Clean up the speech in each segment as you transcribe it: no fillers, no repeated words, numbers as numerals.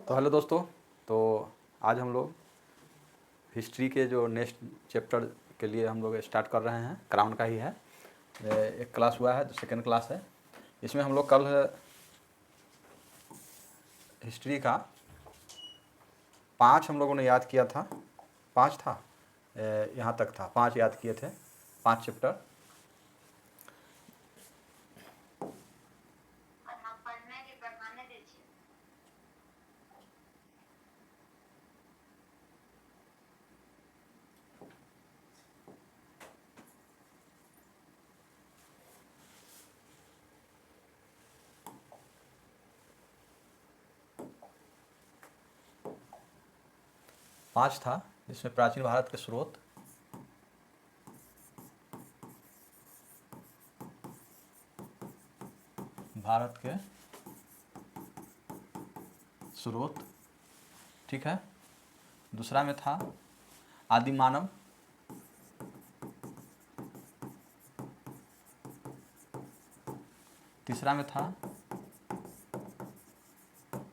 तो हेलो दोस्तों। तो आज हम लोग हिस्ट्री के जो नेक्स्ट चैप्टर के लिए हम लोग स्टार्ट कर रहे हैं, क्राउन का ही है। एक क्लास हुआ है, जो सेकेंड क्लास है। इसमें हम लोग कल हिस्ट्री का 5 हम लोगों ने याद किया था। 5 था, यहाँ तक था, 5 याद किए थे, 5 चैप्टर। पाँच था, जिसमें प्राचीन भारत के स्रोत, भारत के स्रोत, ठीक है। दूसरा में था आदि मानव, तीसरा में था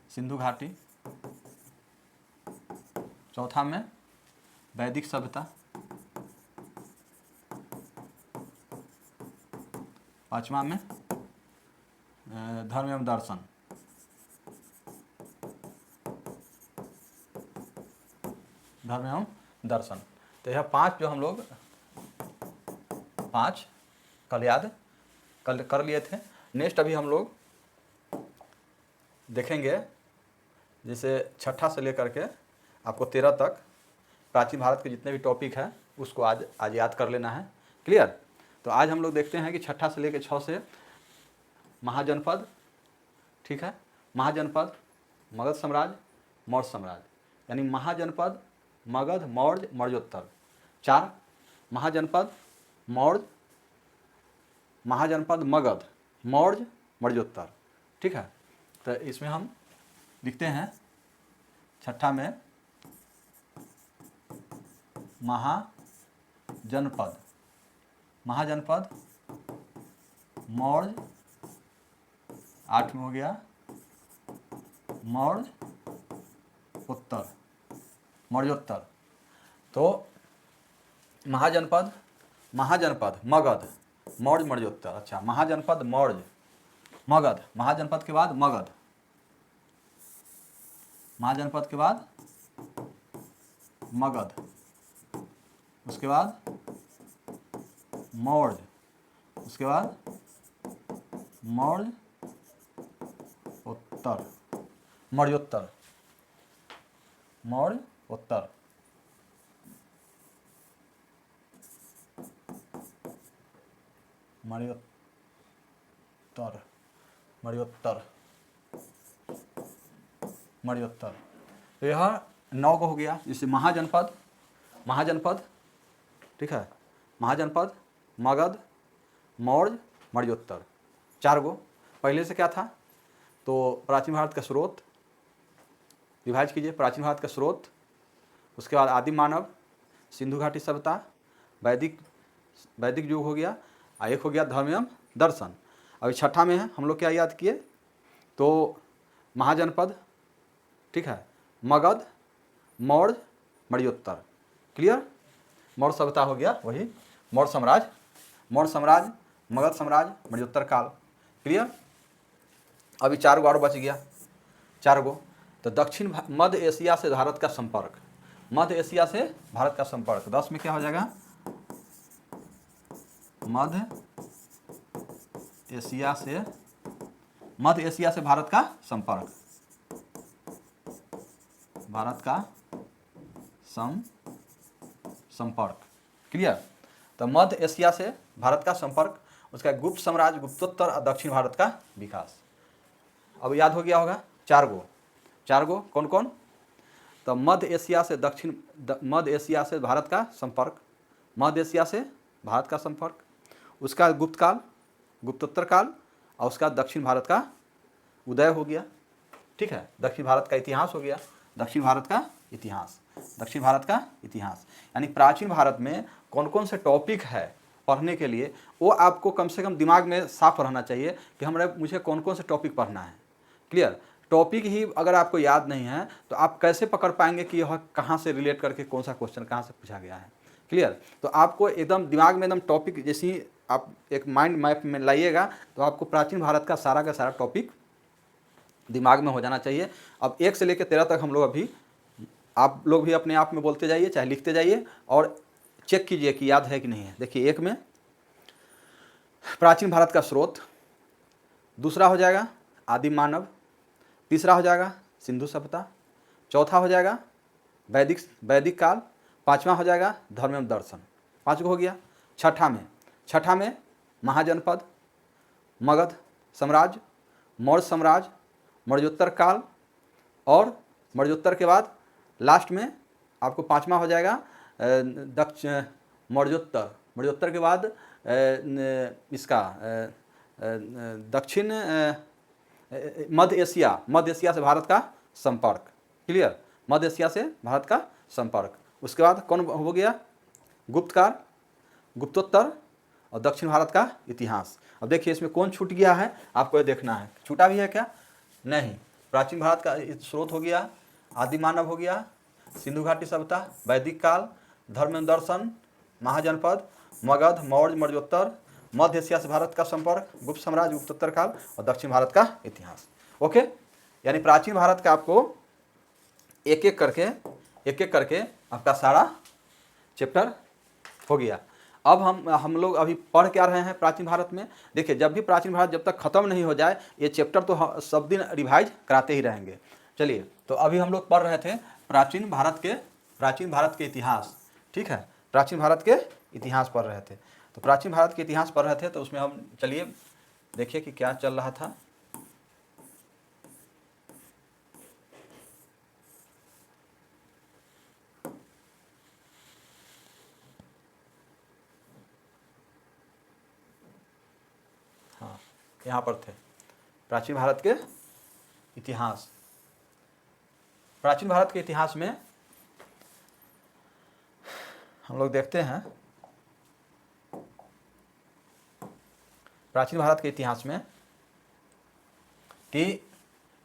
सिंधु घाटी, चौथा में वैदिक सभ्यता, पांचवा में धर्म एवं दर्शन, धर्म एवं दर्शन। तो यह 5 जो हम लोग 5 कल याद कर लिए थे। नेक्स्ट अभी हम लोग देखेंगे, जैसे छठा से लेकर के आपको 13 तक प्राचीन भारत के जितने भी टॉपिक हैं उसको आज याद कर लेना है। क्लियर। तो आज हम लोग देखते हैं कि छठा से लेकर 6 से महाजनपद, ठीक है। महाजनपद, मगध साम्राज्य, मौर्य साम्राज्य, यानी महाजनपद, मगध, मौर्य, मौर्योत्तर। 4 महाजनपद, मौर्य, महाजनपद, मगध, मौर्य, मौर्योत्तर, ठीक है। तो इसमें हम लिखते हैं छठा में महाजनपद, महाजनपद, मौर्य, 8 में हो गया मौर्य उत्तर, मौर्योत्तर। तो महाजनपद, महाजनपद मगध, मौर्य, मौर्योत्तर। अच्छा, महाजनपद मौर्य, मगध, महाजनपद के बाद मगध, महाजनपद के बाद मगध, उसके बाद मौर्य, उसके बाद मौर्य उत्तर, मौर्योत्तर, मौर्य उत्तर। मौर्योत्तर, मौर्योत्तर, मौर्योत्तर। तो यह 9 को हो गया। जैसे महाजनपद, महाजनपद, ठीक है, महाजनपद, मगध, मौर्य, मौर्योत्तर, 4 गो। पहले से क्या था, तो प्राचीन भारत का स्रोत रिवाइज कीजिए। प्राचीन भारत का स्रोत, उसके बाद आदि मानव, सिंधु घाटी सभ्यता, वैदिक युग हो गया, और एक हो गया धर्म एवं दर्शन। अभी छठा में है, हम लोग क्या याद किए, तो महाजनपद, ठीक है, मगध, मौर्य, मौर्योत्तर। क्लियर। मौर्य सभ्यता हो गया, वही मौर्य साम्राज्य, मौर्य साम्राज्य, मगध साम्राज्य, मौर्योत्तर काल। क्लियर। अभी 4 गो और बच गया, 4 गो। तो दक्षिण मध्य एशिया से भारत का संपर्क, मध्य एशिया से भारत का संपर्क, 10 में क्या हो जाएगा, मध्य एशिया से, मध्य एशिया से भारत का संपर्क, भारत का संपर्क। क्लियर। तो मध्य एशिया से भारत का संपर्क, उसका गुप्त साम्राज्य, गुप्तोत्तर और दक्षिण भारत का विकास। अब याद हो गया होगा 4 गो, 4 गो कौन कौन, तो मध्य एशिया से मध्य एशिया से भारत का संपर्क, मध्य एशिया से भारत का संपर्क, उसका गुप्त काल, गुप्तोत्तर काल, और उसका दक्षिण भारत का उदय हो गया, ठीक है। दक्षिण भारत का इतिहास हो गया, दक्षिण भारत का इतिहास, दक्षिण भारत का इतिहास। यानी प्राचीन भारत में कौन कौन से टॉपिक है पढ़ने के लिए, वो आपको कम से कम दिमाग में साफ रहना चाहिए कि मुझे कौन कौन से टॉपिक पढ़ना है। क्लियर। टॉपिक ही अगर आपको याद नहीं है तो आप कैसे पकड़ पाएंगे कि यह कहाँ से रिलेट करके कौन सा क्वेश्चन कहाँ से पूछा गया है। क्लियर। तो आपको एकदम दिमाग में एकदम टॉपिक जैसे ही आप एक माइंड मैप में लाइएगा तो आपको प्राचीन भारत का सारा टॉपिक दिमाग में हो जाना चाहिए। अब 1 से लेकर 13 तक हम लोग अभी, आप लोग भी अपने आप में बोलते जाइए चाहे लिखते जाइए और चेक कीजिए कि याद है कि नहीं है। देखिए 1 में प्राचीन भारत का स्रोत, दूसरा हो जाएगा आदिम मानव, तीसरा हो जाएगा सिंधु सभ्यता, चौथा हो जाएगा वैदिक काल, पांचवा हो जाएगा धर्म एवं दर्शन, 5 को हो गया। छठा में महाजनपद, मगध साम्राज्य, मौर्य साम्राज्य, मौर्योत्तर काल, और मौर्योत्तर के बाद लास्ट में आपको 5वां हो जाएगा मौर्योत्तर के बाद इसका दक्षिण मध्य एशिया से भारत का संपर्क। क्लियर। मध्य एशिया से भारत का संपर्क। उसके बाद कौन हो गया, गुप्त काल, गुप्तोत्तर और दक्षिण भारत का इतिहास। अब देखिए इसमें कौन छूट गया है आपको ये देखना है, छूटा भी है क्या, नहीं। प्राचीन भारत का स्रोत हो गया, आदि मानव हो गया, सिंधु घाटी सभ्यता, वैदिक काल, धर्म एवं दर्शन, महाजनपद, मगध, मौर्य, मौर्योत्तर, मध्य एशिया से भारत का संपर्क, गुप्त साम्राज्य, गुप्तोत्तर काल और दक्षिण भारत का इतिहास। ओके। यानी प्राचीन भारत का आपको एक एक करके आपका सारा चैप्टर हो गया। अब हम लोग अभी पढ़ क्या रहे हैं प्राचीन भारत में। देखिए जब भी प्राचीन भारत जब तक ख़त्म नहीं हो जाए ये चैप्टर तो सब दिन रिवाइज कराते ही रहेंगे। चलिए तो अभी हम लोग पढ़ रहे थे प्राचीन भारत के इतिहास। ठीक है, प्राचीन भारत के इतिहास पढ़ रहे थे। तो प्राचीन भारत के इतिहास पढ़ रहे थे तो उसमें हम चलिए देखिए कि क्या चल रहा था। हाँ, यहाँ पर थे प्राचीन भारत के इतिहास। प्राचीन भारत के इतिहास में हम लोग देखते हैं प्राचीन भारत के इतिहास में कि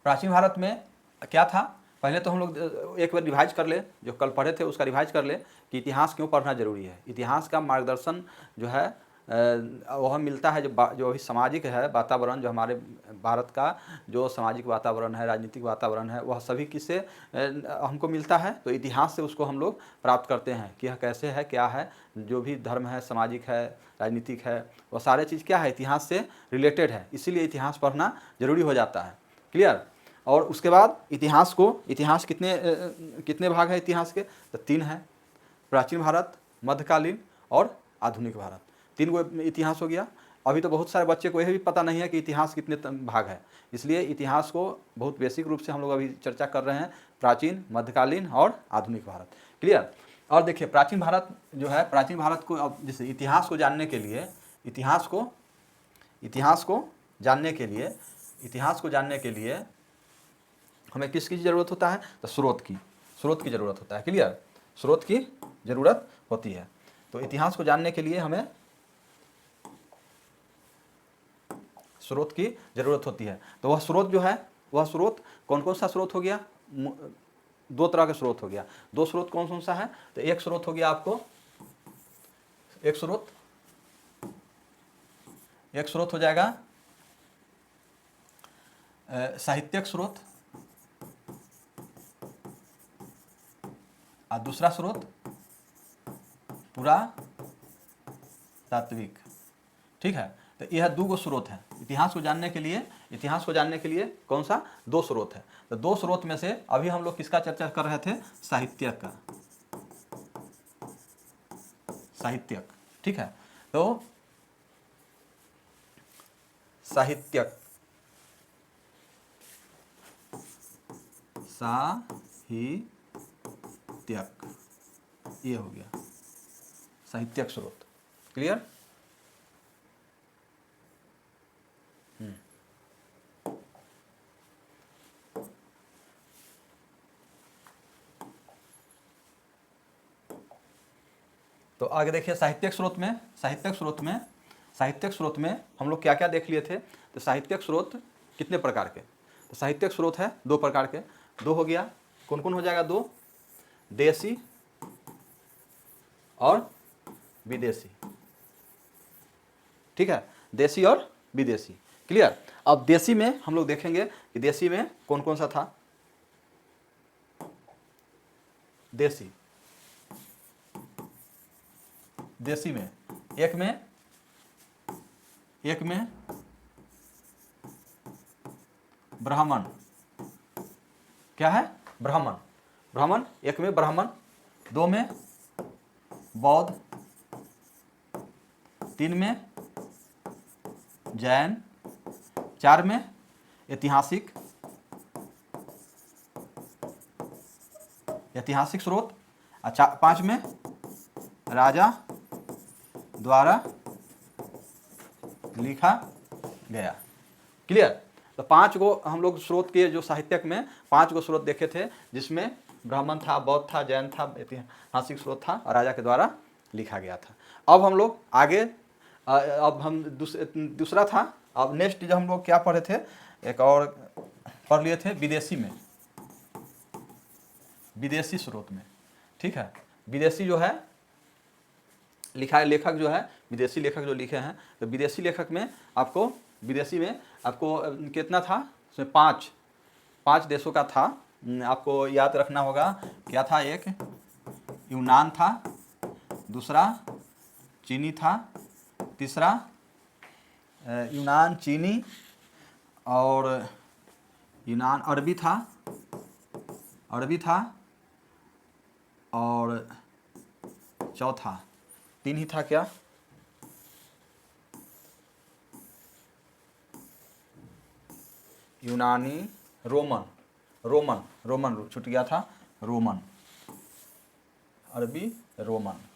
प्राचीन भारत में क्या था। पहले तो हम लोग एक बार रिवाइज कर ले, जो कल पढ़े थे उसका रिवाइज कर ले कि इतिहास क्यों पढ़ना जरूरी है। इतिहास का मार्गदर्शन जो है वह मिलता है जो अभी सामाजिक है वातावरण, जो हमारे भारत का जो सामाजिक वातावरण है, राजनीतिक वातावरण है, वह सभी किससे हमको मिलता है। तो इतिहास से उसको हम लोग प्राप्त करते हैं कि यह कैसे है, क्या है, जो भी धर्म है, सामाजिक है, राजनीतिक है, वह सारे चीज़ क्या है इतिहास से रिलेटेड है। इसीलिए इतिहास पढ़ना जरूरी हो जाता है। क्लियर। और उसके बाद इतिहास कितने भाग हैं इतिहास के, तो 3 हैं, प्राचीन भारत, मध्यकालीन और आधुनिक भारत। 3 गो इतिहास हो गया। अभी तो बहुत सारे बच्चे को यह भी पता नहीं है कि इतिहास कितने भाग है, इसलिए इतिहास को बहुत बेसिक रूप से हम लोग अभी चर्चा कर रहे हैं, प्राचीन, मध्यकालीन और आधुनिक भारत। क्लियर। और देखिए प्राचीन भारत जो है, प्राचीन भारत को अब जैसे इतिहास को जानने के लिए हमें किसकी ज़रूरत होता है, तो स्रोत की ज़रूरत होता है। क्लियर। स्रोत की ज़रूरत होती है। तो इतिहास को जानने के लिए हमें स्रोत की ज़रूरत होती है। तो वह स्रोत जो है, वह स्रोत कौन कौन सा स्रोत हो गया, 2 तरह का स्रोत हो गया। 2 स्रोत कौन कौन सा है, तो एक स्रोत हो गया आपको, एक स्रोत हो जाएगा साहित्यिक स्रोत, और दूसरा स्रोत पुरातात्विक। ठीक है। तो यह 2 गो स्रोत हैं इतिहास को जानने के लिए। कौन सा, 2 स्रोत है। तो 2 स्रोत में से अभी हम लोग किसका चर्चा कर रहे थे, साहित्यिक का। ठीक है। तो साहित्यिक ये हो गया साहित्यिक स्रोत। क्लियर। तो आगे देखिए साहित्यिक स्रोत में हम लोग क्या क्या देख लिए थे। तो साहित्यिक स्रोत कितने प्रकार के, तो साहित्यिक स्रोत है दो प्रकार के, दो हो गया, कौन कौन हो जाएगा? दो, देसी और विदेशी। ठीक है, देसी और विदेशी, क्लियर। अब देसी में हम लोग देखेंगे कि देसी में कौन कौन सा था। देसी, देसी में एक में ब्राह्मण, क्या है? ब्राह्मण, ब्राह्मण, एक में ब्राह्मण, दो में बौद्ध, तीन में जैन, चार में ऐतिहासिक, ऐतिहासिक स्रोत, अच्छा, पांच में राजा द्वारा लिखा गया, क्लियर। तो पांच गो हम लोग स्रोत के जो साहित्यक में पांच गो स्रोत देखे थे, जिसमें ब्राह्मण था, बौद्ध था, जैन था, ऐतिहासिक स्रोत था और राजा के द्वारा लिखा गया था। अब हम लोग आगे, अब हम दूसरा था। अब नेक्स्ट जो हम लोग क्या पढ़े थे, एक और पढ़ लिए थे विदेशी में, विदेशी स्रोत में। ठीक है, विदेशी जो है लिखा है, लेखक जो है विदेशी लेखक जो लिखे हैं, तो विदेशी लेखक में आपको, विदेशी में आपको कितना था? उसमें पाँच देशों का था, आपको याद रखना होगा। क्या था? एक यूनान था, दूसरा चीनी था, तीसरा यूनान, चीनी और यूनान, अरबी था, और चौथा तीन ही था, क्या? यूनानी, रोमन छूट गया था, रोमन, अरबी, रोमन।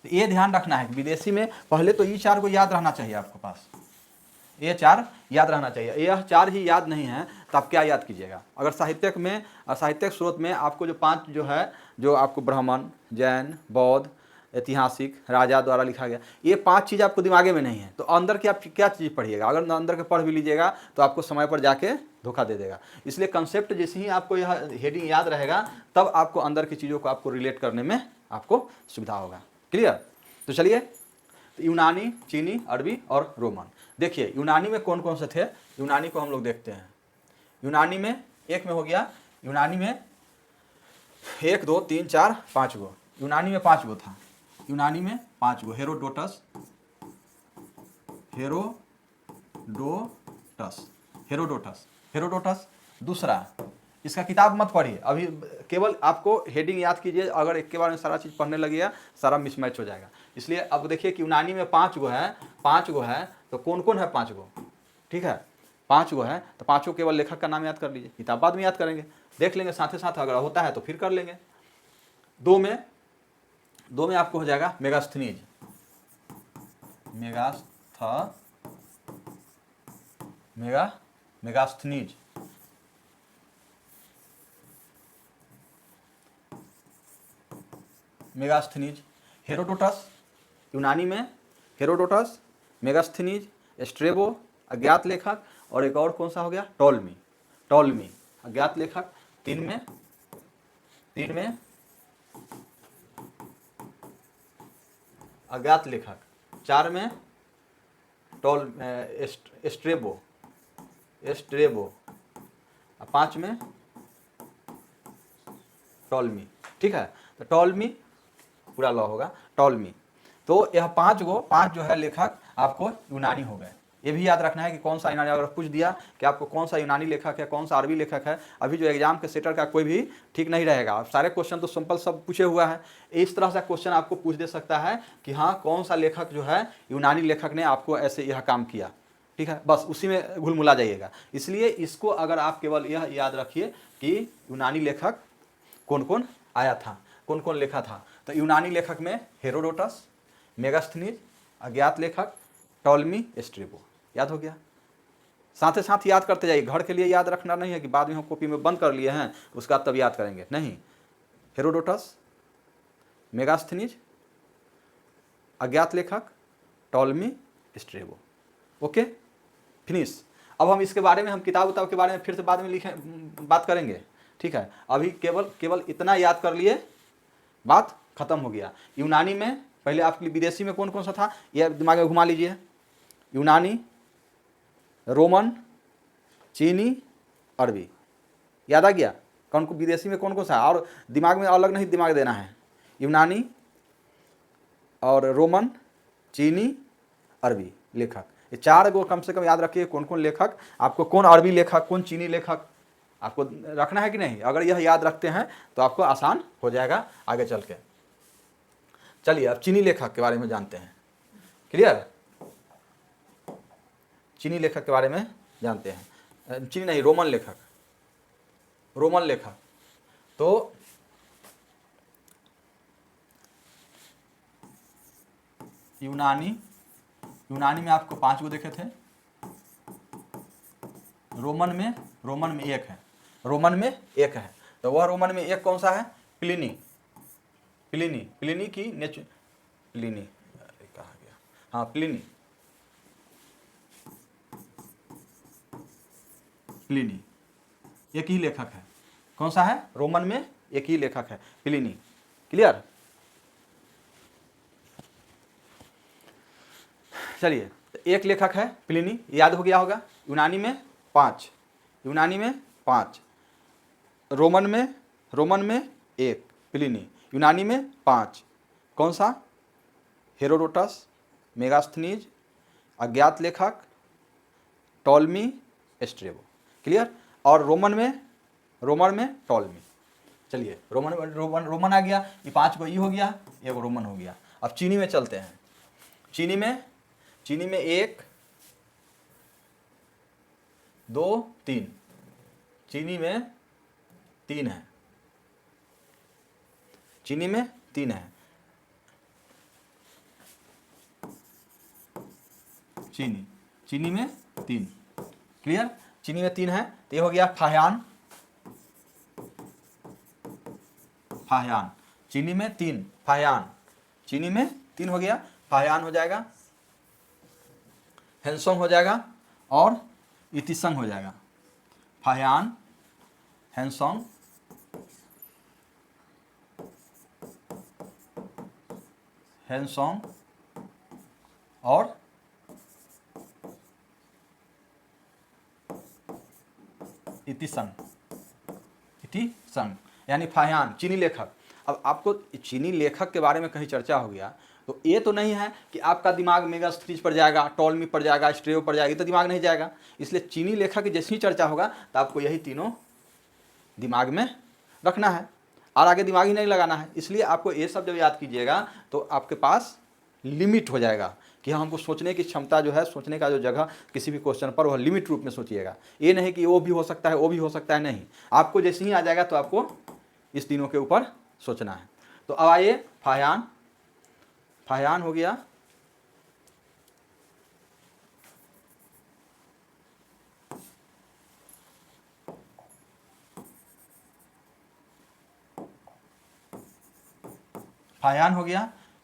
तो ये ध्यान रखना है कि विदेशी में पहले तो ये चार को याद रहना चाहिए आपके पास, ये चार याद रहना चाहिए। यह चार ही याद नहीं है तो आप क्या याद कीजिएगा? अगर साहित्यक में, साहित्यक स्रोत में आपको जो पांच जो है, जो आपको ब्राह्मण, जैन, बौद्ध, ऐतिहासिक, राजा द्वारा लिखा गया, ये पांच चीज़ आपको दिमागे में नहीं है, तो अंदर की आप क्या चीज़ पढ़िएगा? अगर अंदर के पढ़ भी लीजिएगा तो आपको समय पर जाके धोखा दे देगा। इसलिए कंसेप्ट जैसे ही आपको यह हेडिंग याद रहेगा, तब आपको अंदर की चीज़ों को आपको रिलेट करने में आपको सुविधा होगा, क्लियर। तो चलिए, तो यूनानी, चीनी, अरबी और रोमन। देखिए यूनानी में कौन कौन से थे, यूनानी को हम लोग देखते हैं। यूनानी में एक में हो गया, यूनानी में 1 2 3 4 5 गो, यूनानी में 5 गो था, यूनानी में 5 गो, हेरोडोटस, हेरोडोटस। दूसरा, इसका किताब मत पढ़िए अभी, केवल आपको हेडिंग याद कीजिए। अगर एक के बारे में सारा चीज़ पढ़ने लगिए, सारा मिसमैच हो जाएगा। इसलिए अब देखिए कि यूनानी में 5 गो है, तो कौन कौन है 5 गो? ठीक है, 5 गो है, तो पाँचों केवल लेखक का नाम याद कर लीजिए, किताब बाद में याद करेंगे, देख लेंगे साथ ही साथ, अगर होता है तो फिर कर लेंगे। दो में आपको हो जाएगा मेगास्थनीज, मेगास्थनीज, हेरोडोटस, यूनानी में हेरोडोटस, मेगास्थनीज, स्ट्रेबो अज्ञात लेखक, और एक और कौन सा हो गया? टॉलमी अज्ञात लेखक। तीन में अज्ञात लेखक, चार में स्ट्रेबो, और 5 में टॉलमी। ठीक है, तो टॉलमी पूरा लॉ होगा, टॉलमी। तो यह पांच जो है लेखक आपको यूनानी हो गए। ये भी याद रखना है कि कौन सा यूनानी, अगर पूछ दिया कि आपको कौन सा यूनानी लेखक है, कौन सा अरबी लेखक है, अभी जो एग्जाम के सेटर का कोई भी ठीक नहीं रहेगा। सारे क्वेश्चन तो सिंपल सब पूछे हुआ है, इस तरह से क्वेश्चन आपको पूछ दे सकता है कि हाँ कौन सा लेखक जो है यूनानी लेखक ने आपको ऐसे यह काम किया। ठीक है, बस उसी में घुलमुला जाइएगा। इसलिए इसको अगर आप केवल यह याद रखिए कि यूनानी लेखक कौन कौन आया था, कौन कौन लेखा था। तो यूनानी लेखक में हेरोडोटस, मेगास्थनीज, अज्ञात लेखक, टॉलमी, स्ट्रेबो। याद हो गया? साथ ही साथ याद करते जाइए, घर के लिए याद रखना नहीं है कि बाद में हम कॉपी में बंद कर लिए हैं उसका तब याद करेंगे, नहीं। हेरोडोटस, मेगास्थनीज, अज्ञात लेखक, टॉलमी, स्ट्रेबो। Okay, finish. अब हम इसके बारे में हम किताब उताब के बारे में फिर से बाद में बात करेंगे, ठीक है। अभी केवल इतना याद कर लिए, बात खत्म हो गया। यूनानी में पहले आपके विदेशी में कौन कौन सा था, ये दिमाग में घुमा लीजिए। यूनानी, रोमन, चीनी, अरबी, याद आ गया कौन को विदेशी में कौन कौन सा, और दिमाग में अलग नहीं दिमाग देना है। यूनानी और रोमन, चीनी, अरबी लेखक, ये 4 गो कम से कम याद रखिए कौन कौन लेखक, आपको कौन अरबी लेखक कौन चीनी लेखक आपको रखना है कि नहीं। अगर यह याद रखते हैं तो आपको आसान हो जाएगा आगे चल के। चलिए अब चीनी लेखक के बारे में जानते हैं, क्लियर। चीनी लेखक के बारे में जानते हैं, चीनी नहीं रोमन लेखक, रोमन लेखक। तो यूनानी में आपको 5 गो देखे थे, रोमन में एक है, रोमन में एक है। तो वह रोमन में एक कौन सा है, प्लिनी की प्लिनी कहा गया, हाँ प्लिनी एक ही लेखक है। कौन सा है, रोमन में एक ही लेखक है, प्लिनी, क्लियर। चलिए एक लेखक है प्लिनी, याद हो गया होगा। यूनानी में 5, रोमन में 1 प्लिनी, यूनानी में 5 कौन सा, हेरोडोटस, मेगास्थनीज, अज्ञात लेखक, टॉलमी, स्ट्रेबो, क्लियर। और रोमन में टॉलमी। चलिए रोमन आ गया, ये 5 गो ये हो गया, एक रोमन हो गया। अब चीनी में चलते हैं। चीनी में 1 2 3, चीनी में 3 है, चीनी में 3 है, चीनी में 3, क्लियर। चीनी में 3 है, तो ये हो गया फाह्यान, चीनी में 3 फाह्यान, चीनी में 3 हो गया, फाह्यान हो जाएगा, हेंसोंग हो जाएगा और इतिसंग हो जाएगा। फाह्यान, हेंसोंग, और इतिसंग, यानी फाह्यान चीनी लेखक। अब आपको चीनी लेखक के बारे में कहीं चर्चा हो गया तो ये तो नहीं है कि आपका दिमाग मेगास्थनीज पर जाएगा, टॉलमी पर जाएगा, स्ट्रेबो पर जाएगा, ये तो दिमाग नहीं जाएगा। इसलिए चीनी लेखक की जैसी ही चर्चा होगा तो आपको यही तीनों दिमाग में रखना है और आगे दिमाग ही नहीं लगाना है। इसलिए आपको ये सब जब याद कीजिएगा तो आपके पास लिमिट हो जाएगा कि हमको सोचने की क्षमता जो है, सोचने का जो जगह किसी भी क्वेश्चन पर वह लिमिट रूप में सोचिएगा। ये नहीं कि वो भी हो सकता है, वो भी हो सकता है, नहीं। आपको जैसे ही आ जाएगा तो आपको इस तीनों के ऊपर सोचना है। तो अब आइए फाह्यान हो गया,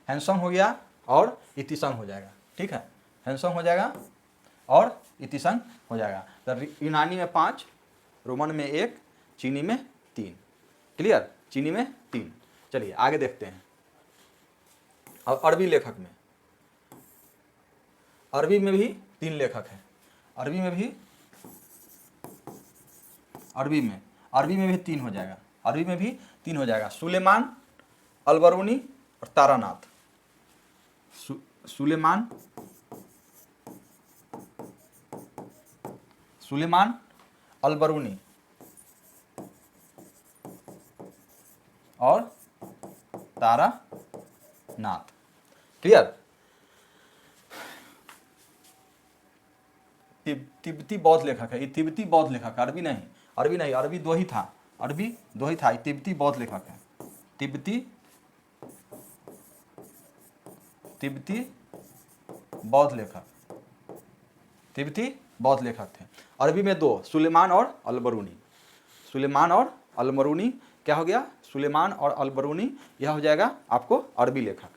हेंसोंग हो गया और इतिसंग हो जाएगा, ठीक है। हेंसोंग हो जाएगा और इतिसंग हो जाएगा। तो यूनानी में 5, रोमन में 1, चीनी में 3, क्लियर। चीनी में 3। चलिए आगे देखते हैं। और अरबी लेखक में, अरबी में भी 3 लेखक हैं। अरबी में भी 3 हो जाएगा, अरबी में भी 3 हो जाएगा। सुलेमान, अलबरूनी और तारानाथ। सुलेमान, अलबरूनी और तारानाथ, क्लियर। तिब्बती बौद्ध लेखक है, ये तिब्बती बौद्ध लेखक, अरबी नहीं, अरबी 2 ही था, ये तिब्बती बौद्ध लेखक है। तिब्बती बौद्ध लेखक थे। अरबी में 2, सुलेमान और अलबरूनी। क्या हो गया, सुलेमान और अलबरूनी, यह हो जाएगा आपको अरबी लेखक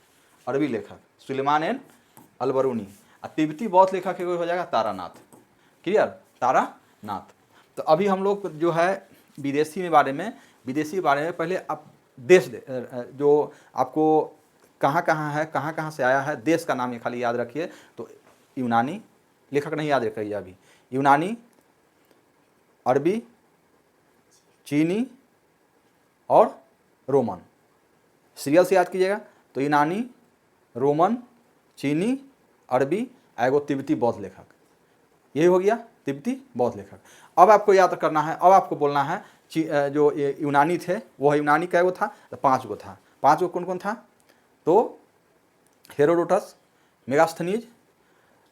सुलेमान एंड अलबरूनी। और तिब्बती बौद्ध लेखक हो जाएगा तारानाथ, क्लियर, तारानाथ। तो अभी हम लोग जो है विदेशी बारे में पहले आप देश जो आपको कहाँ कहाँ से आया है, देश का नाम ये खाली याद रखिए। तो यूनानी, लेखक नहीं याद रखिए अभी, यूनानी, अरबी, चीनी और रोमन, सीरियल से याद कीजिएगा। तो यूनानी, रोमन, चीनी, अरबी, एगो तिब्बती बौद्ध लेखक, यही हो गया तिब्बती बौद्ध लेखक। अब आपको याद करना है, अब आपको बोलना है जो यूनानी थे वो यूनानी कै गो था, तो 5 गो था। 5 गो कौन कौन था? तो हेरोडोटस, मेगास्थनीज,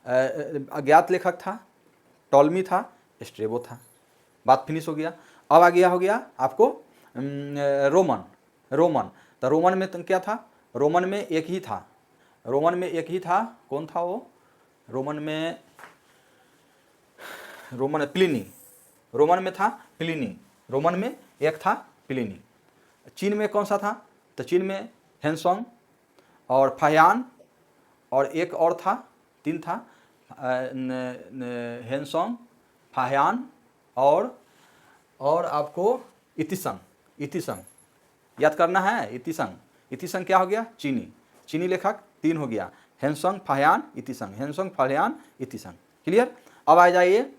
अज्ञात लेखक था, टॉलमी था, स्ट्रेबो था। बात फिनिश हो गया। अब आ गया हो गया आपको रोमन। तो रोमन में क्या था? रोमन में एक ही था, कौन था वो? रोमन में प्लिनी, रोमन में था प्लिनी, रोमन में एक था प्लिनी। चीन में कौन सा था? तो चीन में हेनसोंग और फाह्यान और एक और था, 3 था, हेनसोंग, फाह्यान और आपको इतिसंग याद करना है। इतिसंग क्या हो गया? चीनी लेखक 3 हो गया, हेनसोंग, फाह्यान, इतिसंग। क्लियर। अब आ जाइए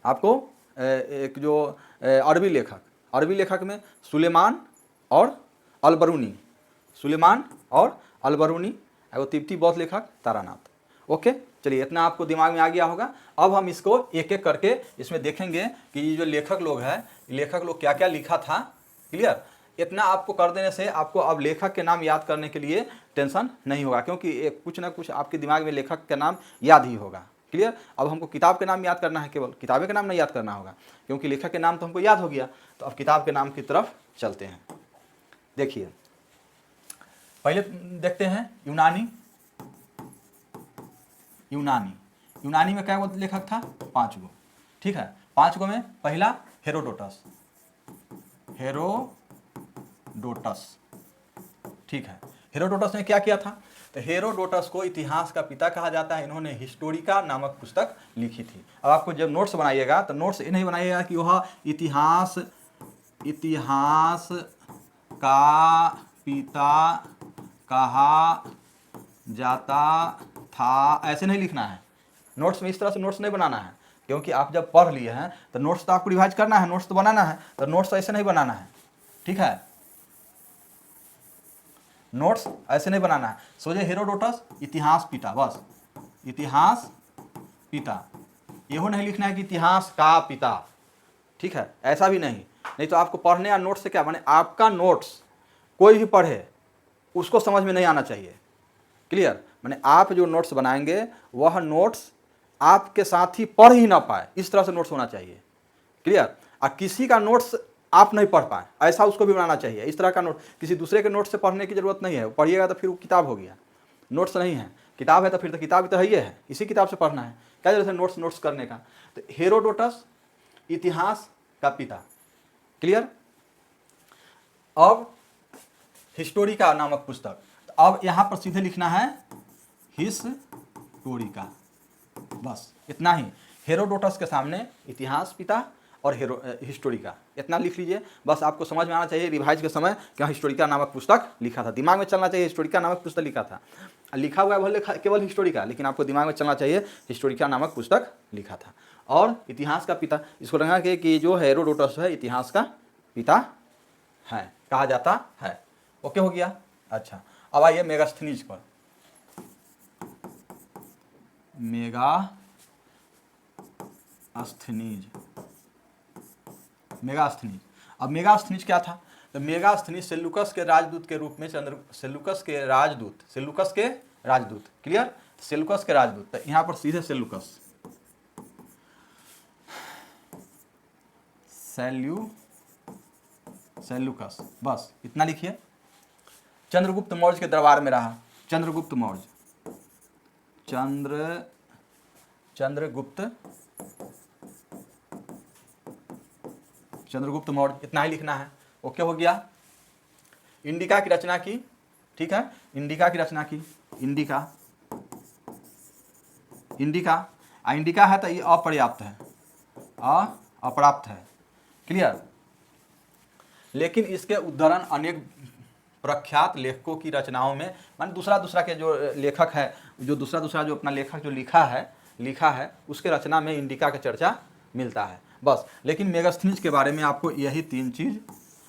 आपको एक जो अरबी लेखक में सुलेमान और अलबरूनी, एगो तिब्बती बौद्ध लेखक तारानाथ। ओके, चलिए इतना आपको दिमाग में आ गया होगा। अब हम इसको एक एक करके इसमें देखेंगे कि ये जो लेखक लोग क्या क्या लिखा था। क्लियर। इतना आपको कर देने से आपको अब लेखक के नाम याद करने के लिए टेंशन नहीं होगा, क्योंकि कुछ ना कुछ आपके दिमाग में लेखक का नाम याद ही होगा। क्लियर। अब हमको किताब के नाम याद करना है, केवल किताबें के नाम नहीं याद करना होगा, क्योंकि लेखक के नाम तो हमको याद हो गया। तो अब किताब के नाम की तरफ चलते हैं। देखिए पहले देखते हैं यूनानी में क्या गो लेखक था? 5 गो। ठीक है, 5 गो में पहला हेरोडोटस। ठीक है, हेरोडोटस ने क्या किया था? तो हेरोडोटस को इतिहास का पिता कहा जाता है। इन्होंने हिस्टोरिका नामक पुस्तक लिखी थी। अब आपको जब नोट्स बनाइएगा तो नोट्स ये नहीं बनाइएगा कि वह इतिहास का पिता कहा जाता था, ऐसे नहीं लिखना है नोट्स में। इस तरह से नोट्स नहीं बनाना है, क्योंकि आप जब पढ़ लिए हैं तो नोट्स तो आपको रिवाइज करना है, नोट्स तो बनाना है। तो नोट्स ऐसे नहीं बनाना है, ठीक है, नोट्स ऐसे नहीं बनाना है। सोचे हेरोडोटस इतिहास पिता, बस इतिहास पिता, यहो नहीं लिखना है कि इतिहास का पिता। ठीक है, ऐसा भी नहीं तो आपको पढ़ने या नोट्स से क्या माने, आपका नोट्स कोई भी पढ़े उसको समझ में नहीं आना चाहिए। क्लियर। माने आप जो नोट्स बनाएंगे वह नोट्स आपके साथ ही पढ़ ही ना पाए, इस तरह से नोट्स होना चाहिए। क्लियर। और किसी का नोट्स आप नहीं पढ़ पाए ऐसा उसको भी बनाना चाहिए। इस तरह का नोट किसी दूसरे के नोट से पढ़ने की जरूरत नहीं है। पढ़िएगा तो फिर वो किताब हो गया, नोट्स नहीं है। किताब है तो फिर तो किताब तो ही है, इसी किताब से पढ़ना है, क्या जरूरत है नोट्स करने का। तो हेरोडोटस इतिहास का पिता। क्लियर। अब हिस्टोरिका नामक पुस्तक, तो अब यहां पर सीधे लिखना है हिस्टोरिका, बस इतना ही। हेरोडोटस के सामने इतिहास पिता और हिस्टोरिका, इतना लिख लीजिए। बस आपको समझ में आना चाहिए रिवाइज के समय क्या हिस्टोरिका नामक पुस्तक लिखा था। दिमाग में चलना चाहिए हिस्टोरिका नामक पुस्तक लिखा था। लिखा हुआ है भले केवल हिस्टोरिका, लेकिन आपको दिमाग में चलना चाहिए हिस्टोरिका नामक पुस्तक लिखा था। और इतिहास का पिता, इसको लगा कि जो हेरोडोटस है इतिहास का पिता है, कहा जाता है। ओके हो गया। अच्छा, अब आइए मेगास्थनीज पर। मेगास्थनीज। अब मेगास्थनीज क्या था? तो मेगास्थनीज सेल्यूकस के राजदूत के रूप में सेल्यूकस के राजदूत। क्लियर। सेल्यूकस के राजदूत, तो यहां पर सीधे सेल्यूकस, बस इतना लिखिए। चंद्रगुप्त मौर्य के दरबार में रहा। चंद्रगुप्त मौर्य, इतना ही लिखना है। ओके हो गया। इंडिका की रचना की, ठीक है, इंडिका इंडिका है तो ये अपर्याप्त है, अपर्याप्त है। क्लियर। लेकिन इसके उदाहरण अनेक प्रख्यात लेखकों की रचनाओं में, मान दूसरा के जो लेखक है, जो दूसरा जो अपना लेखक जो लिखा है उसके रचना में इंडिका का चर्चा मिलता है बस। लेकिन मेगास्थनीज के बारे में आपको यही 3 चीज़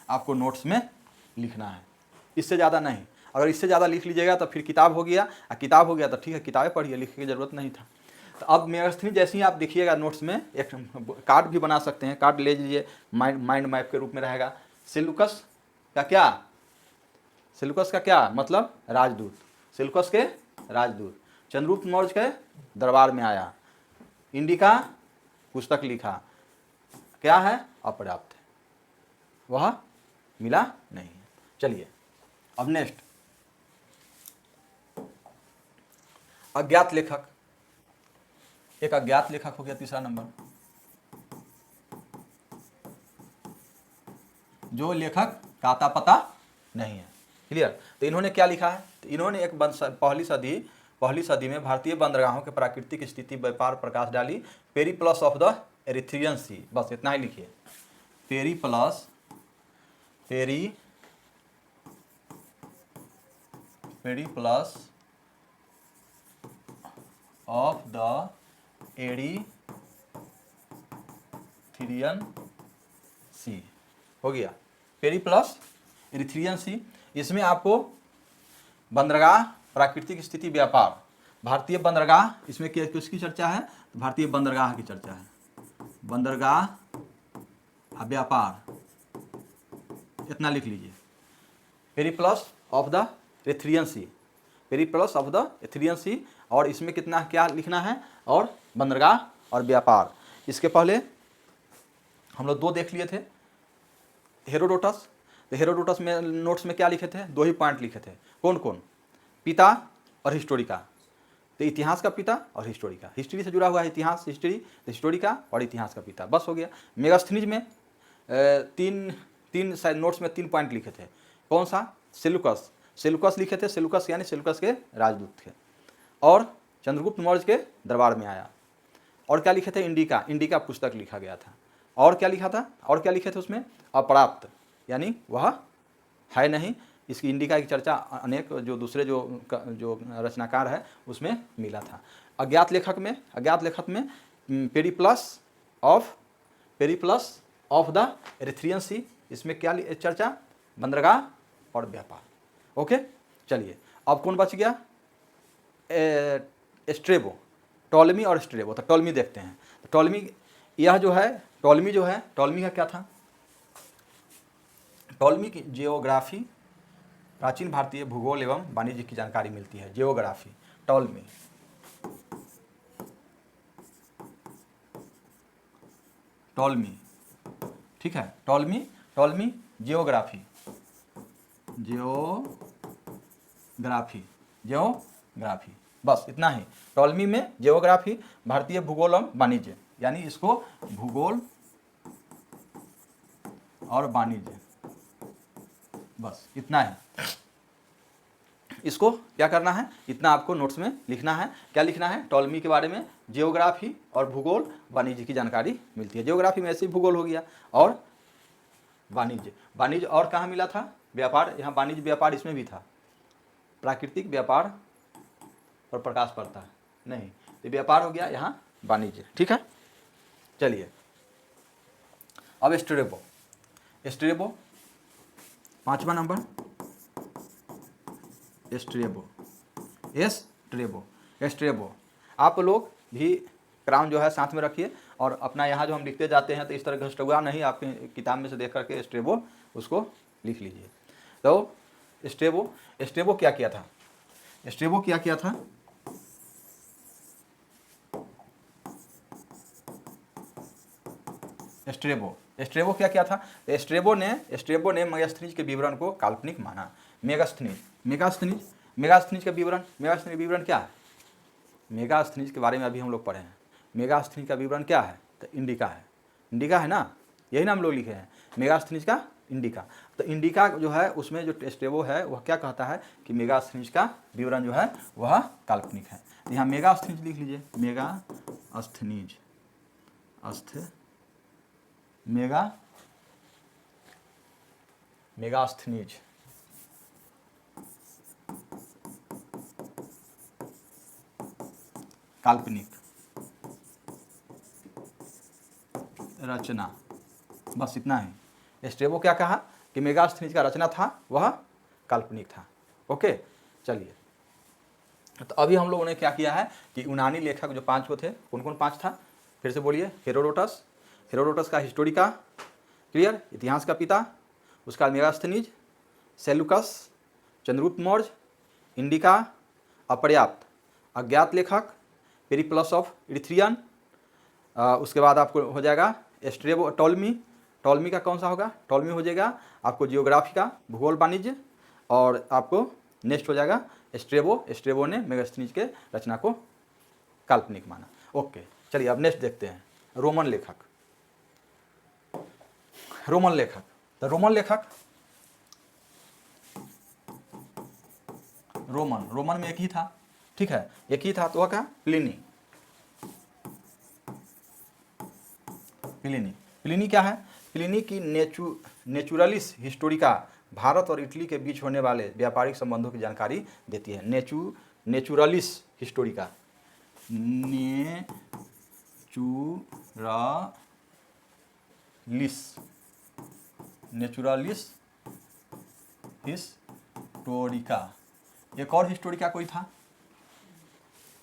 आपको नोट्स में लिखना है, इससे ज़्यादा नहीं। अगर इससे ज़्यादा लिख लीजिएगा तो फिर किताब हो गया, किताब हो गया तो ठीक है किताबें पढ़िए, लिखने की ज़रूरत नहीं था। तो अब मेगास्थनीज जैसे ही आप देखिएगा नोट्स में एक कार्ड भी बना सकते हैं, कार्ड ले लीजिए, माइंड मैप के रूप में रहेगा। सेल्यूकस का क्या मतलब? राजदूत। सेल्यूकस के राजदूत। चंद्रगुप्त मौर्य के दरबार में आया। इंडिका पुस्तक लिखा, क्या है? अपर्याप्त है, वह मिला नहीं है। चलिए अब नेक्स्ट, अज्ञात लेखक। एक अज्ञात लेखक हो गया तीसरा नंबर, जो लेखक का आता पता नहीं है। क्लियर। तो इन्होंने क्या लिखा है? तो इन्होंने एक पहली सदी में भारतीय बंदरगाहों के प्राकृतिक स्थिति व्यापार प्रकाश डाली, पेरीप्लस ऑफ द एरिथ्रियन सी। बस इतना ही लिखिए, पेरीप्लस ऑफ द एरिथ्रियन सी हो गया, पेरीप्लस एरिथ्रियन सी। इसमें आपको बंदरगाह, प्राकृतिक स्थिति, व्यापार, भारतीय बंदरगाह, इसमें किसकी चर्चा है? भारतीय बंदरगाह की चर्चा है। बंदरगाह व्यापार, इतना लिख लीजिए, Periplus of the Erythraean Sea, Periplus of the Erythraean Sea. और इसमें कितना क्या लिखना है? और बंदरगाह और व्यापार। इसके पहले हम लोग 2 देख लिए थे, हेरोडोटस। तो हेरोडोटस में नोट्स में क्या लिखे थे? 2 ही पॉइंट लिखे थे। कौन कौन? पिता और हिस्टोरिका। तो इतिहास का पिता और हिस्टोरिका, हिस्ट्री से जुड़ा हुआ है इतिहास, हिस्टोरिका और इतिहास का पिता, बस हो गया। मेगास्थनीज में तीन शायद नोट्स में 3 पॉइंट लिखे थे। कौन सा? सेल्यूकस लिखे थे, सेल्यूकस यानी सेल्यूकस के राजदूत थे, और चंद्रगुप्त मौर्य के दरबार में आया। और क्या लिखे थे? इंडिका पुस्तक लिखा गया था। और क्या लिखा था? और क्या लिखे थे उसमें? अपर्याप्त, यानी वह है नहीं। इसकी इंडिका की चर्चा अनेक जो दूसरे जो रचनाकार है उसमें मिला था। अज्ञात लेखक में पेरीप्लस ऑफ द एरिथ्रियन सी, इसमें क्या चर्चा? बंदरगाह और व्यापार। ओके, चलिए अब कौन बच गया? स्ट्रेबो, टॉलमी और स्ट्रेबो। तो टॉलमी देखते हैं। तो टॉलमी का क्या था? टॉलमी की जियोग्राफी, प्राचीन भारतीय भूगोल एवं वाणिज्य की जानकारी मिलती है। जियोग्राफी, टॉलमी, ठीक है। टॉलमी जियोग्राफी, बस इतना ही। टॉलमी में जियोग्राफी, भारतीय भूगोल एवं वाणिज्य, यानी इसको भूगोल और वाणिज्य, बस इतना है। इसको क्या करना है? इतना आपको नोट्स में लिखना है। क्या लिखना है? टॉलमी के बारे में जियोग्राफी और भूगोल वाणिज्य की जानकारी मिलती है। जियोग्राफी में ऐसे ही भूगोल हो गया, और वाणिज्य और कहाँ मिला था? व्यापार। यहाँ वाणिज्य व्यापार इसमें भी था, प्राकृतिक व्यापार पर प्रकाश पड़ता है नहीं, तो व्यापार हो गया, यहाँ वाणिज्य। ठीक है, चलिए अब स्ट्रेबो 5वां नंबर, स्ट्रेबो। आप लोग भी क्राउन जो है साथ में रखिए, और अपना यहाँ जो हम लिखते जाते हैं तो इस तरह घसटुआ नहीं, आपके किताब में से देख करके स्ट्रेबो उसको लिख लीजिए। तो स्ट्रेबो क्या किया था? स्ट्रेबो क्या किया था? स्ट्रेबो क्या किया था? स्ट्रेबो ने मेगास्थनीज के विवरण को काल्पनिक माना। मेगास्थनीज का विवरण क्या है? मेगास्थनीज के बारे में अभी हम लोग पढ़े हैं। मेगास्थनीज का विवरण क्या है? तो इंडिका है ना, यही ना हम लोग लिखे हैं। मेगास्थनीज का इंडिका। तो इंडिका जो है उसमें जो एस्ट्रेबो है वह क्या कहता है कि मेगास्थनीज का विवरण जो है वह काल्पनिक है। तो यहाँ मेगास्थनीज लिख लीजिए, मेगास्थनीज, मेगास्थनीज काल्पनिक रचना। बस इतना ही। एस्ट्रेबो क्या कहा कि मेगास्थनीज का रचना था वह काल्पनिक था। ओके, चलिए। तो अभी हम लोगों ने क्या किया है कि यूनानी लेखक जो 5 को थे, कौन कौन 5 था, फिर से बोलिए। हेरोडोटस का हिस्टोरिका, क्लियर, इतिहास का पिता, उसका मेगास्थनीज, सेलुकस, चंद्रगुप्त मौर्य, इंडिका, अपर्याप्त, अज्ञात लेखक, पेरिप्लस ऑफ इरिथ्रियन, उसके बाद आपको हो जाएगा एस्ट्रेबो, टॉलमी का कौन सा होगा, टॉलमी हो जाएगा आपको जियोग्राफी का, भूगोल वाणिज्य, और आपको नेक्स्ट हो जाएगा एस्ट्रेबो ने मेगास्थनीज के रचना को काल्पनिक माना। ओके, चलिए अब नेक्स्ट देखते हैं रोमन लेखक। तो रोमन में एक ही था, ठीक है, एक ही था, तो वह क्या, प्लिनी क्या है, प्लिनी की नेचुरलिस हिस्टोरिका भारत और इटली के बीच होने वाले व्यापारिक संबंधों की जानकारी देती है। Naturalis Historica, naturalis Historica. एक और हिस्टोरिका कोई था,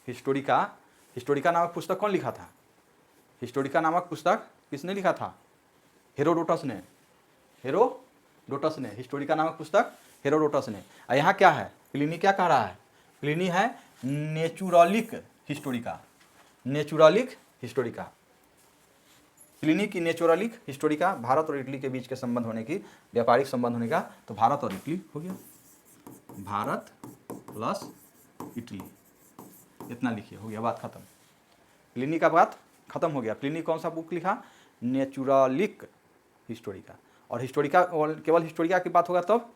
हिस्टोरिका नामक पुस्तक कौन लिखा था, हिस्टोरिका नामक पुस्तक किसने लिखा था, हेरोडोटस ने हिस्टोरिका नामक पुस्तक हेरोडोटस ने। और यहाँ क्या है, प्लिनी क्या कह रहा है, प्लिनी है नेचुरलिक हिस्टोरिका। प्लिनी की नेचुरलिक हिस्टोरिका भारत और इटली के बीच के संबंध होने की, व्यापारिक संबंध होने का, तो भारत और इटली हो गया, भारत प्लस इटली, इतना लिखिए, हो गया, बात खत्म। प्लिनी का बात खत्म हो गया। प्लिनी कौन सा बुक लिखा, नेचुरलिक हिस्टोरिका। और हिस्टोरिका, केवल हिस्टोरिका की बात होगा तब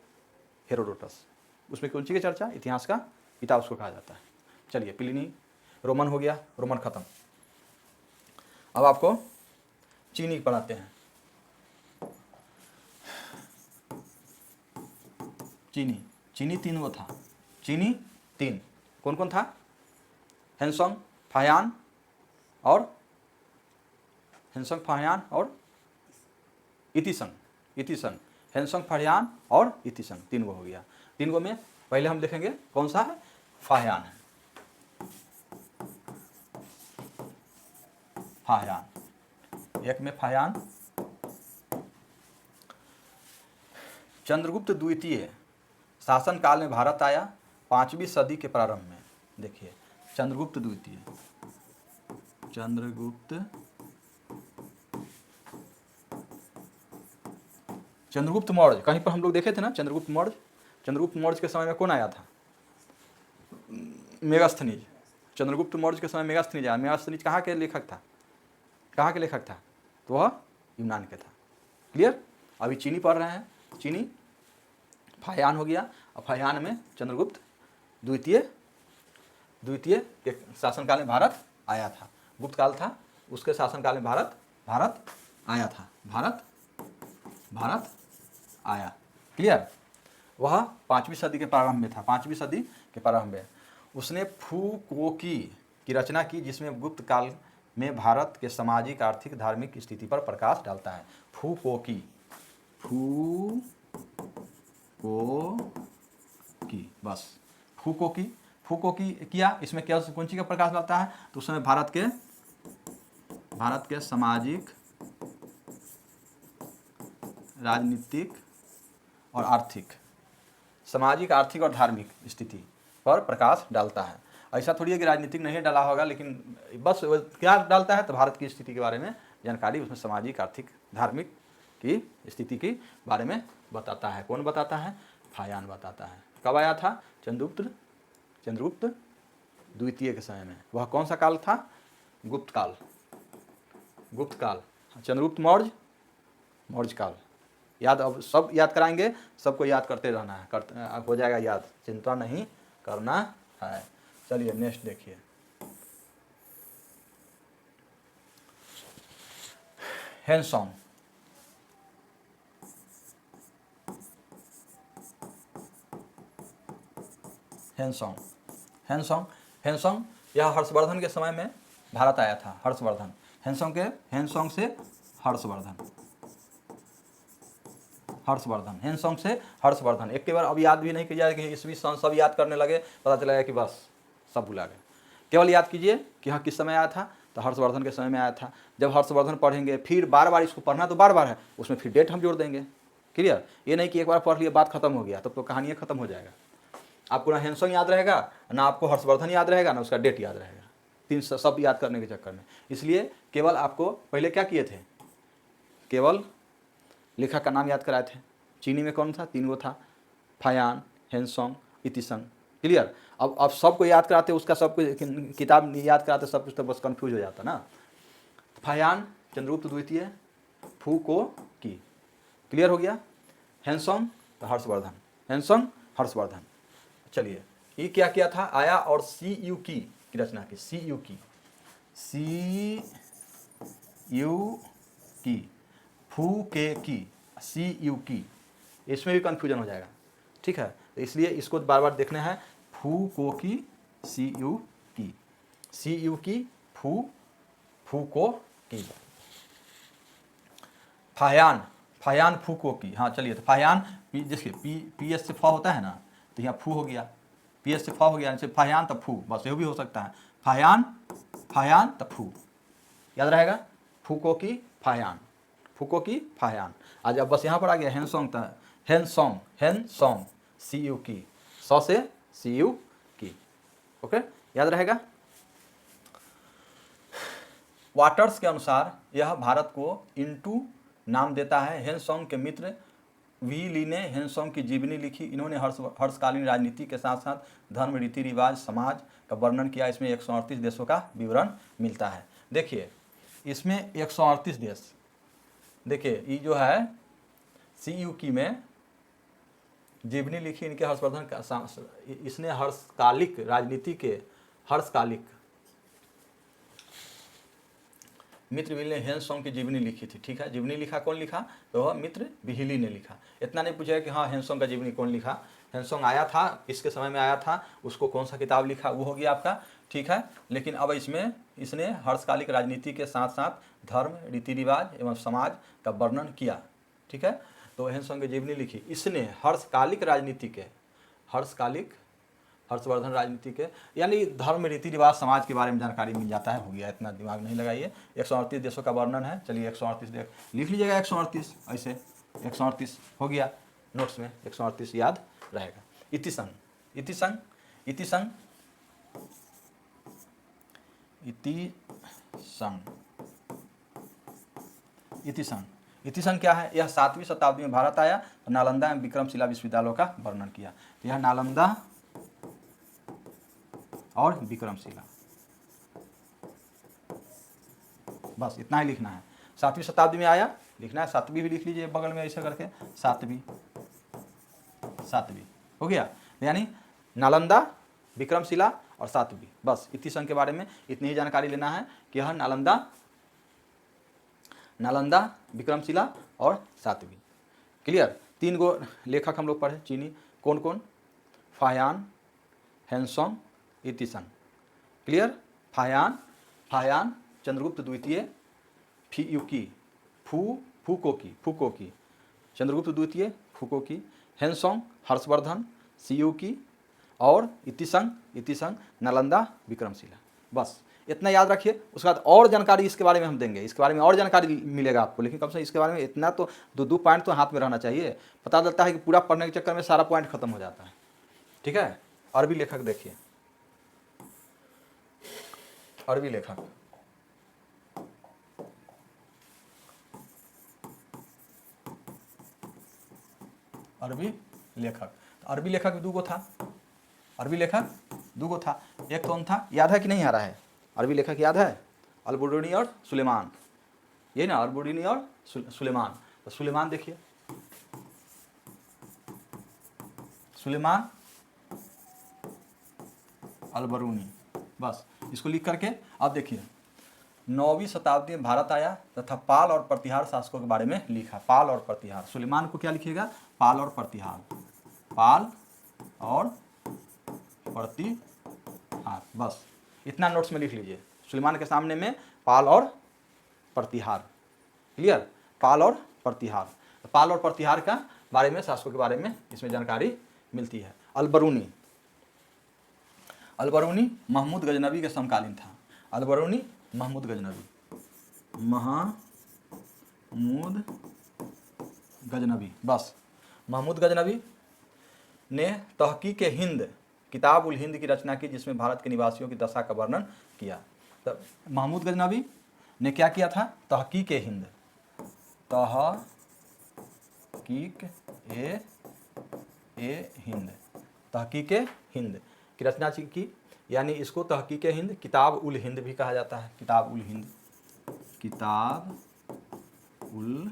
हेरोडोटस, उसमें कौन सी की चर्चा, इतिहास का पिता उसको कहा जाता है। चलिए, प्लिनी रोमन हो गया, रोमन खत्म। अब आपको चीनी पढ़ाते हैं। चीनी 3 वो था, चीनी 3 कौन कौन था, हेनसोंग फाहियान और इतिसंग। हेनसोंग फाहियान और इतिसंग, 3 गो हो गया। 3 गो में पहले हम देखेंगे कौन सा है, फाहियान है, एक में फाहियान। चंद्रगुप्त द्वितीय शासनकाल में भारत आया 5वीं सदी के प्रारंभ में। देखिए, चंद्रगुप्त मौर्य, कहीं पर हम लोग देखे थे ना, चंद्रगुप्त मौर्य के समय में कौन आया था, मेगास्थनीज। चंद्रगुप्त मौर्य के समय मेगास्थनीज आया। मेगास्थनीज कहाँ के लेखक था, तो वह यूनान के था। क्लियर। अभी चीनी पढ़ रहे हैं, चीनी फाहियान हो गया, और फाहियान में चंद्रगुप्त द्वितीय के शासनकाल में भारत आया था। गुप्त काल था, उसके शासनकाल में भारत आया था, भारत आया। क्लियर। वह 5वीं सदी के प्रारंभ में था, 5वीं सदी के प्रारंभ में उसने फुकोकी की रचना की, जिसमें गुप्त काल में भारत के सामाजिक, आर्थिक, धार्मिक स्थिति पर प्रकाश डालता है। फुकोकी, बस फुकोकी किया। इसमें क्या, कौन सी का प्रकाश डालता है, तो उसमें भारत के सामाजिक, राजनीतिक और आर्थिक और धार्मिक स्थिति पर प्रकाश डालता है। ऐसा थोड़ी है कि राजनीतिक नहीं डाला होगा, लेकिन बस क्या डालता है, तो भारत की स्थिति के बारे में जानकारी, उसमें सामाजिक, आर्थिक, धार्मिक की स्थिति के बारे में बताता है। कौन बताता है, फाहियान बताता है। कब आया था, चंद्रगुप्त द्वितीय के समय में। वह कौन सा काल था, गुप्त काल। चंद्रगुप्त मौर्य काल, याद अब सब याद कराएंगे, सबको याद करते रहना है, हो जाएगा याद, चिंता नहीं करना है। चलिए नेक्स्ट देखिए, हैंसोंग। हैंसोंग हैंसोंग हैंसोंग यह हर्षवर्धन के समय में भारत आया था। हर्षवर्धन, हैंसोंग से हर्षवर्धन, हर्षवर्धन, हैंसोंग से हर्षवर्धन। एक के बार अब याद भी नहीं किया कि ईस्वी सन, सब याद करने लगे, पता चला कि बस सब भुला गए। केवल याद कीजिए कि हाँ किस समय आया था, तो हर्षवर्धन के समय में आया था। जब हर्षवर्धन पढ़ेंगे फिर बार बार इसको पढ़ना तो बार बार है, उसमें फिर डेट हम जोड़ देंगे। क्लियर? ये नहीं कि एक बार पढ़ लिया बात खत्म हो गया, तब तो कहानी खत्म हो जाएगा। आपको ना हैंसोंग याद रहेगा, ना आपको हर्षवर्धन याद रहेगा, ना उसका डेट याद रहेगा, तीन सब याद करने के चक्कर में। इसलिए केवल आपको पहले क्या किए थे, केवल लेखक का नाम याद कराए थे। चीनी में कौन था, 3 गो था, फायान, हैंसोंग, इतिसंग। क्लियर? अब सबको याद कराते, उसका सब कुछ किताब याद कराते, सब कुछ तो बस कंफ्यूज हो जाता ना। फायान चंद्रगुप्त द्वितीय, फू को की। क्लियर हो गया? हैंसोंग हर्षवर्धन, हैंसोंग हर्षवर्धन। चलिए ये क्या किया था, आया और सी यू की रचना की, सी यू की, फू के की, सी यू की, इसमें भी कन्फ्यूजन हो जाएगा। ठीक है, तो इसलिए इसको बार बार देखना है। फू को की, सी यू की, सी यू की, फू को की। फायान, फायान फू को की। हाँ चलिए, तो फायान देखिए पी एस से फ होता है ना, तो यहाँ फू हो गया, पी एस से फ हो गया, जैसे फायान तब फू, बस ये भी हो सकता है। फायान, फायान तब फू, याद रहेगा। फूको की फायान, फूको की फायान। आज अब बस यहाँ पर आ गया हैंसोंग, था हैंसोंग, हैंसोंग, सी यू की, सौ से सी यू की। ओके, याद रहेगा। वाटर्स के अनुसार यह भारत को इंटू नाम देता है। हैंसोंग के मित्र वी ली ने हैंसोंग की जीवनी लिखी। इन्होंने हर्षकालीन राजनीति के साथ साथ धर्म, रीति रिवाज, समाज का वर्णन किया। इसमें 138 देशों का विवरण मिलता है। देखिए इसमें 138 देश, देखिए ये जो है सी यू की में जीवनी लिखी इनके हर्षवर्धन का, इसने हर्षकालिक राजनीति के, हर्षकालिक मित्र विहिली ने हैंसोंग की जीवनी लिखी थी। ठीक है, जीवनी लिखा कौन लिखा, तो मित्र विहिली ने लिखा। इतना नहीं पूछा कि हाँ हैंसोंग का जीवनी कौन लिखा, हैंसोंग आया था, किसके समय में आया था, उसको कौन सा किताब लिखा, वो हो गया आपका। ठीक है, लेकिन अब इसमें इसने हर्षकालिक राजनीति के साथ साथ धर्म, रीति रिवाज एवं समाज का वर्णन किया। ठीक है, तो हैंसोंग की जीवनी लिखी इसने हर्षकालिक राजनीति के, हर्षकालिक, हर्षवर्धन राजनीति के, यानी धर्म, रीति रिवाज, समाज के बारे में जानकारी मिल जाता है। हो गया, इतना दिमाग नहीं लगाइए। 138 देशों का वर्णन है। चलिए 138 लिख लीजिएगा, 138 ऐसे 138 हो गया, नोट्स में 138 याद रहेगा। इतिसंग, इतिसंग, इतिसंग, इतिसंग, इतिसंग, इतिसंग क्या है, यह 7वीं शताब्दी में भारत आया, नालंदा एवं विक्रमशिला विश्वविद्यालयों का वर्णन किया। यह नालंदा और विक्रमशिला, बस इतना ही लिखना है। 7वीं शताब्दी में आया लिखना है, 7वीं भी लिख लीजिए बगल में ऐसे करके, 7वीं, 7वीं हो गया। यानी नालंदा, विक्रमशिला और 7वीं, बस इतिसंग के बारे में इतनी ही जानकारी लेना है कि यह नालंदा, नालंदा, विक्रमशिला और 7वीं। क्लियर? 3 गो लेखक हम लोग पढ़े चीनी, कौन कौन, फायान, हैंसोंग, इतिसंग। क्लियर? फायान, फायान चंद्रगुप्त द्वितीय, फीयुकी, फूको की, चंद्रगुप्त द्वितीय, फूको की, हैंसोंग हर्षवर्धन, सीयूकी और इतिसंग, इतिसंग नालंदा, विक्रमशिला। बस इतना याद रखिए। उसके बाद और जानकारी इसके बारे में हम देंगे, इसके बारे में और जानकारी मिलेगा आपको, लेकिन कम से कम इसके बारे में इतना तो 2 पॉइंट तो हाथ में रहना चाहिए। पता चलता है कि पूरा पढ़ने के चक्कर में सारा पॉइंट खत्म हो जाता है। ठीक है, अरबी लेखक देखिए, अरबी लेखक, अरबी लेखक, अरबी लेखक 2 गो था, अरबी लेखक 2 गो था। एक कौन था, याद है कि नहीं आ रहा है, अरबी लेखक याद है, अलबुर्नी और सुलेमान, ये ना अलबुर्नी और सुलेमान। तो सुलेमान देखिए, सुलेमान अल-बरूनी। बस इसको लिख करके अब देखिए 9वीं शताब्दी में भारत आया तथा पाल और प्रतिहार शासकों के बारे में लिखा। पाल और प्रतिहार, सुलेमान को क्या लिखिएगा, पाल और प्रतिहार, पाल और प्रतिहार, बस इतना नोट्स में लिख लीजिए। सुलेमान के सामने में पाल और प्रतिहार, क्लियर, पाल और प्रतिहार। पाल और प्रतिहार का बारे में, शासकों के बारे में इसमें जानकारी मिलती है। अल-बरूनी, अल-बरूनी महमूद गजनबी के समकालीन था। अल-बरूनी महमूद गजनबी, महमूद गजनबी, बस महमूद गजनबी ने तहकीक हिंद, किताब उल हिंद की रचना की, जिसमें भारत के निवासियों की दशा का वर्णन किया। तो महमूद गजनबी ने क्या किया था, तहकीक हिंद, तहकीक हिंद, तहकीक हिंद की रचना की, यानी इसको तहकीक हिंद, किताब उल हिंद भी कहा जाता है। किताब उल हिंद, किताब उल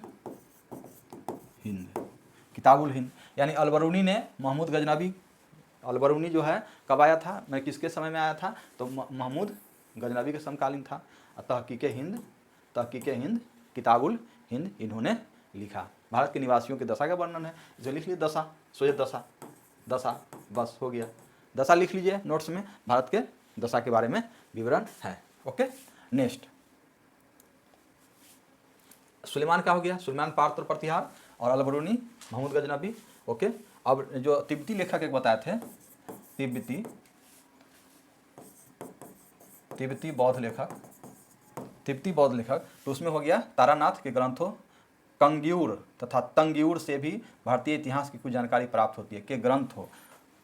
हिंद, किताब उल हिंद, यानी अल-बरूनी ने महमूद गजनबी, अल-बरूनी जो है कब आया था, मैं किसके समय में आया था, तो महमूद गजनबी के समकालीन था। तहकीक हिंद, तहकीक हिंद, किताब उल हिंद इन्होंने लिखा। भारत के निवासियों की दशा का वर्णन है, जो लिख लीजिए दशा, सोचे दशा, दशा, बस हो गया, दशा लिख लीजिए नोट्स में, भारत के दशा के बारे में विवरण है। ओके, नेक्स्ट सुलेमान का हो गया, सुलेमान पाल और प्रतिहार, और अल-बरूनी महमूद गजनबी। ओके, अब जो तिब्बती लेखक एक बताए थे, तिब्बती बौद्ध लेखक, तिब्बती बौद्ध लेखक, तो उसमें हो गया तारानाथ के ग्रंथों कंग्यूर तथा तंग्यूर से भी भारतीय इतिहास की कुछ जानकारी प्राप्त होती है। के ग्रंथ हो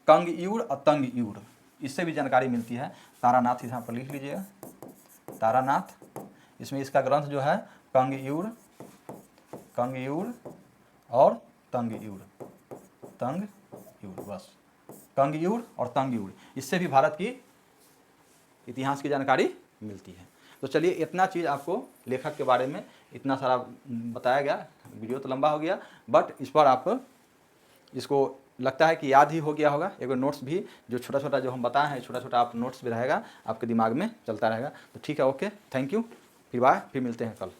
कंग्यूर और तंग्यूर, इससे भी जानकारी मिलती है। तारानाथ यहाँ पर लिख लीजिएगा, तारानाथ, इसमें इसका ग्रंथ जो है कंग्यूर, कंग्यूर और तंग्यूर, तंग्यूर, बस कंग्यूर और तंग्यूर, इससे भी भारत की इतिहास की जानकारी मिलती है। तो चलिए इतना चीज़ आपको लेखक के बारे में इतना सारा बताया गया। वीडियो तो लंबा हो गया, बट इस पर आप इसको लगता है कि याद ही हो गया होगा। एक नोट्स भी जो छोटा छोटा जो हम बताए हैं, छोटा छोटा आप नोट्स भी रहेगा, आपके दिमाग में चलता रहेगा। तो ठीक है, ओके, थैंक यू, फिर बाय, फिर मिलते हैं कल।